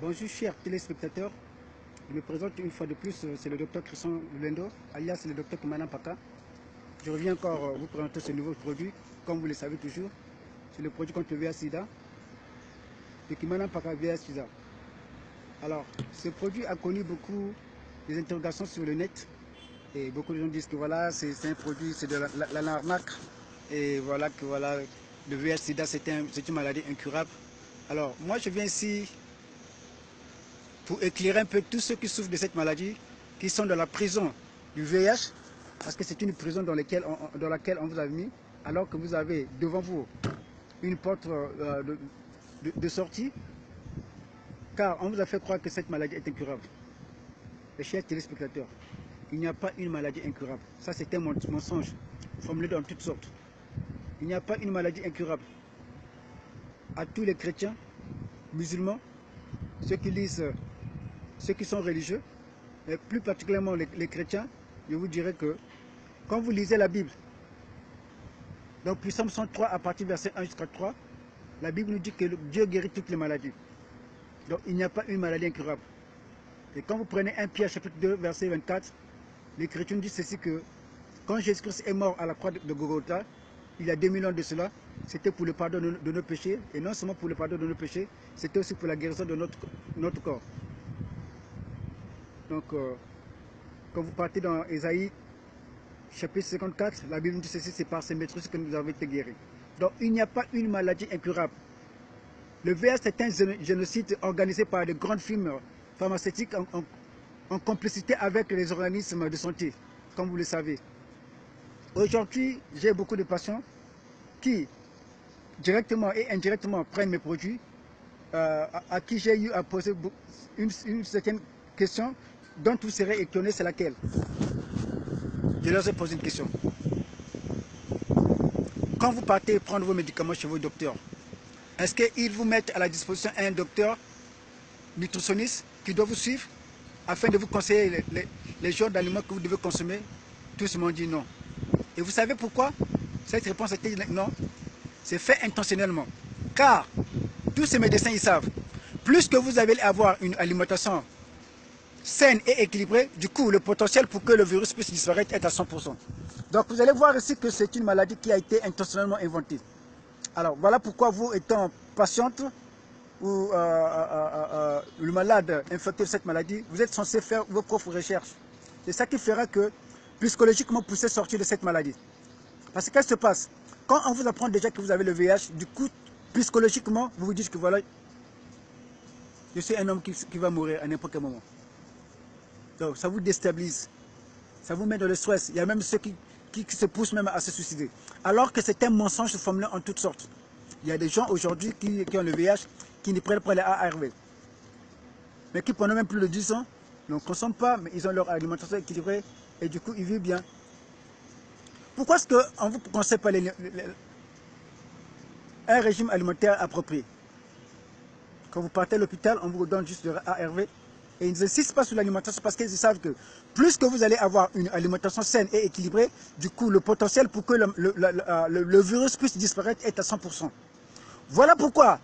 Bonjour chers téléspectateurs, je me présente une fois de plus, c'est le docteur Christian Lendo, alias le docteur Kimana Paka. Je reviens encore vous présenter ce nouveau produit, comme vous le savez toujours, c'est le produit contre le VIH-Sida, le Kimana Paka VIH-Sida. Alors, ce produit a connu beaucoup d'interrogations sur le net, et beaucoup de gens disent que voilà, c'est un produit, c'est de l'arnaque, et voilà que voilà, le VIH-Sida c'est une maladie incurable. Alors, moi je viens ici pour éclairer un peu tous ceux qui souffrent de cette maladie, qui sont dans la prison du VIH, parce que c'est une prison dans laquelle on vous a mis, alors que vous avez devant vous une porte de sortie, car on vous a fait croire que cette maladie est incurable. Les chers téléspectateurs, il n'y a pas une maladie incurable. Ça, c'est un mensonge formulé dans toutes sortes. Il n'y a pas une maladie incurable. À tous les chrétiens, musulmans, ceux qui lisent, ceux qui sont religieux, et plus particulièrement les chrétiens, je vous dirais que quand vous lisez la Bible, donc Psalm 103 à partir du verset 1 jusqu'à 3, la Bible nous dit que Dieu guérit toutes les maladies. Donc il n'y a pas une maladie incurable. Et quand vous prenez 1 Pierre chapitre 2 verset 24, l'Écriture nous dit ceci que quand Jésus-Christ est mort à la croix de Golgotha, il y a 2000 ans de cela, c'était pour le pardon de nos péchés, et non seulement pour le pardon de nos péchés, c'était aussi pour la guérison de notre corps. Donc, quand vous partez dans Ésaïe, chapitre 54, la Bible nous dit ceci, c'est par ces maîtrises que nous avons été guéris. Donc, il n'y a pas une maladie incurable. Le VIH, c'est un génocide organisé par de grandes firmes pharmaceutiques en complicité avec les organismes de santé, comme vous le savez. Aujourd'hui, j'ai beaucoup de patients qui, directement et indirectement, prennent mes produits, à qui j'ai eu à poser une certaine question dont vous serez étonné, c'est laquelle? Je leur ai posé une question. Quand vous partez prendre vos médicaments chez vos docteurs, est-ce qu'ils vous mettent à la disposition un docteur nutritionniste qui doit vous suivre afin de vous conseiller les genres d'aliments que vous devez consommer? Tous m'ont dit non. Et vous savez pourquoi? Cette réponse était non. C'est fait intentionnellement. Car tous ces médecins, ils savent, plus que vous allez avoir une alimentation saine et équilibrée, du coup, le potentiel pour que le virus puisse disparaître est à 100%. Donc, vous allez voir ici que c'est une maladie qui a été intentionnellement inventée. Alors, voilà pourquoi vous, étant patiente ou le malade infecté de cette maladie, vous êtes censé faire vos propres recherches. C'est ça qui fera que, psychologiquement, vous puissiez sortir de cette maladie. Parce que qu'est-ce qui se passe? Quand on vous apprend déjà que vous avez le VIH, du coup, psychologiquement, vous vous dites que voilà, je suis un homme qui va mourir à n'importe quel moment. Donc, ça vous déstabilise. Ça vous met dans le stress. Il y a même ceux qui se poussent même à se suicider. Alors que c'est un mensonge formulé en toutes sortes. Il y a des gens aujourd'hui qui ont le VIH, qui ne prennent pas les ARV. Mais qui pendant même plus de 10 ans ne consomment pas, mais ils ont leur alimentation équilibrée et du coup ils vivent bien. Pourquoi est-ce qu'on ne vous conseille pas un régime alimentaire approprié? Quand vous partez à l'hôpital, on vous donne juste le ARV. Et ils n'insistent pas sur l'alimentation parce qu'ils savent que plus que vous allez avoir une alimentation saine et équilibrée, du coup, le potentiel pour que le virus puisse disparaître est à 100%. Voilà pourquoi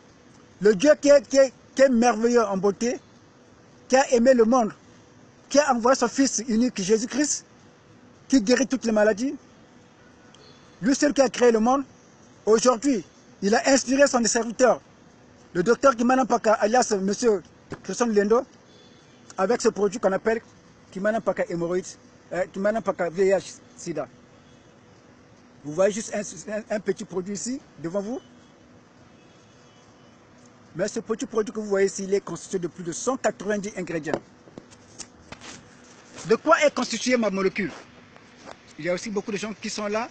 le Dieu qui est merveilleux en beauté, qui a aimé le monde, qui a envoyé son Fils unique Jésus-Christ, qui guérit toutes les maladies, lui seul qui a créé le monde, aujourd'hui, il a inspiré son serviteur, le docteur Kimana Paka, alias M. Christian Lendo, avec ce produit qu'on appelle Kimana Paka hémorroïdes, Kimana Paka VIH-Sida. Vous voyez juste un petit produit ici, devant vous. Mais ce petit produit que vous voyez ici, il est constitué de plus de 190 ingrédients. De quoi est constituée ma molécule? Il y a aussi beaucoup de gens qui sont là,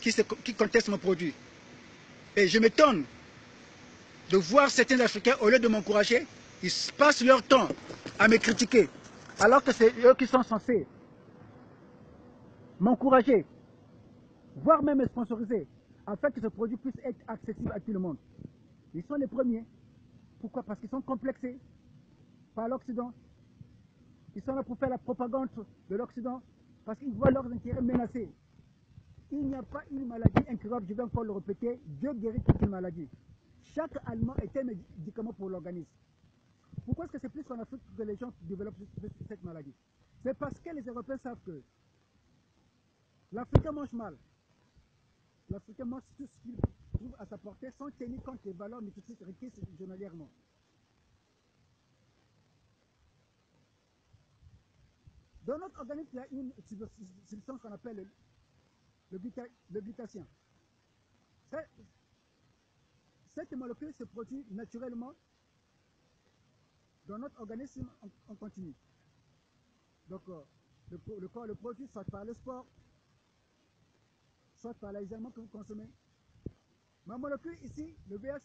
qui contestent mon produit. Et je m'étonne de voir certains Africains, au lieu de m'encourager, ils passent leur temps à me critiquer. Alors que c'est eux qui sont censés m'encourager, voire même me sponsoriser, afin que ce produit puisse être accessible à tout le monde. Ils sont les premiers. Pourquoi? Parce qu'ils sont complexés par l'Occident. Ils sont là pour faire la propagande de l'Occident, parce qu'ils voient leurs intérêts menacés. Il n'y a pas une maladie incurable, je vais encore le répéter, Dieu guérit toutes les maladies. Chaque aliment est un médicament pour l'organisme. Pourquoi est-ce que c'est plus en Afrique que les gens développent cette maladie? C'est parce que les Européens savent que l'Africain mange mal. L'Africain mange tout ce qu'il trouve à sa portée sans tenir compte des valeurs nutritives requises journalièrement. Dans notre organisme, il y a une substance qu'on appelle le glutathion. Cette molécule se produit naturellement dans notre organisme en continu. Donc, le corps le produit soit par le sport, soit par l'isolement que vous consommez. Ma molécule ici, le VH,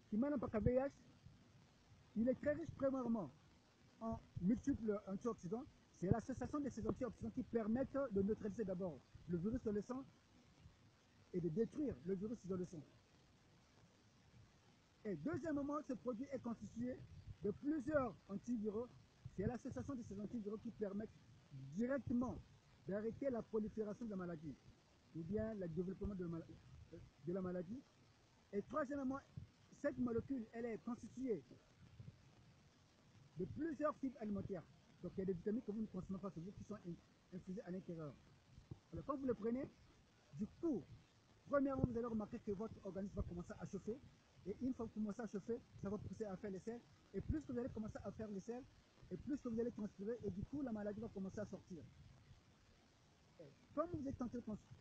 qui mène pas qu'à VH, il est très riche premièrement en multiples antioxydants. C'est l'association de ces antioxydants qui permettent de neutraliser d'abord le virus dans le sang et de détruire le virus dans le sang. Et deuxièmement, ce produit est constitué de plusieurs antiviraux. C'est l'association de ces antiviraux qui permettent directement d'arrêter la prolifération de la maladie ou bien le développement de la maladie. Et troisièmement, cette molécule, elle est constituée de plusieurs fibres alimentaires. Donc il y a des vitamines que vous ne consommez pas, c'est vous qui sont infusées à l'intérieur. Alors quand vous le prenez, du coup, premièrement, vous allez remarquer que votre organisme va commencer à chauffer. Et une fois que vous commencez à chauffer, ça va pousser à faire les selles. Et plus que vous allez commencer à faire les selles, et plus que vous allez transpirer, et du coup, la maladie va commencer à sortir. Et comme vous êtes tenté de transpirer,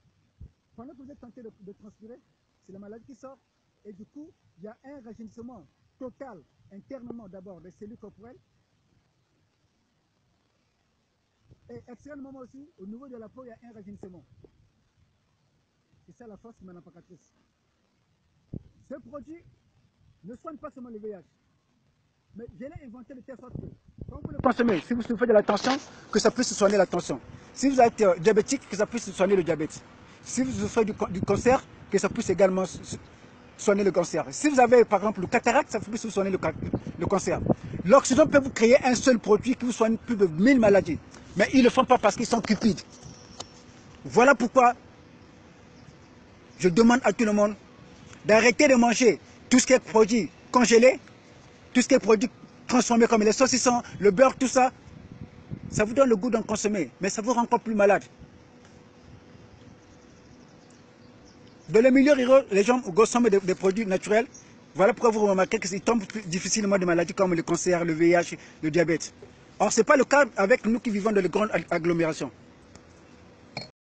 pendant que vous êtes tenté de transpirer, c'est la maladie qui sort. Et du coup, il y a un rajeunissement total, internement d'abord, des cellules corporelles. Et extérieurement aussi, au niveau de la peau, il y a un rajeunissement. C'est ça la force manipulatrice. Ce produit ne soigne pas seulement le VIH, mais je l'ai inventé de telle sorte que quand vous le consommez, si vous souffrez de la tension, que ça puisse soigner la tension. Si vous êtes diabétique, que ça puisse soigner le diabète. Si vous souffrez du cancer, que ça puisse également soigner le cancer. Si vous avez par exemple le cataracte, ça puisse soigner le cancer. L'Occident peut vous créer un seul produit qui vous soigne plus de 1000 maladies. Mais ils ne le font pas parce qu'ils sont cupides. Voilà pourquoi je demande à tout le monde d'arrêter de manger tout ce qui est produit congelé, tout ce qui est produit transformé comme les saucissons, le beurre, tout ça. Ça vous donne le goût d'en consommer, mais ça vous rend encore plus malade. Dans le milieu rural, les gens consomment des produits naturels. Voilà pourquoi vous remarquez qu'ils tombent plus difficilement de maladies comme le cancer, le VIH, le diabète. Or, ce n'est pas le cas avec nous qui vivons dans les grandes agglomérations.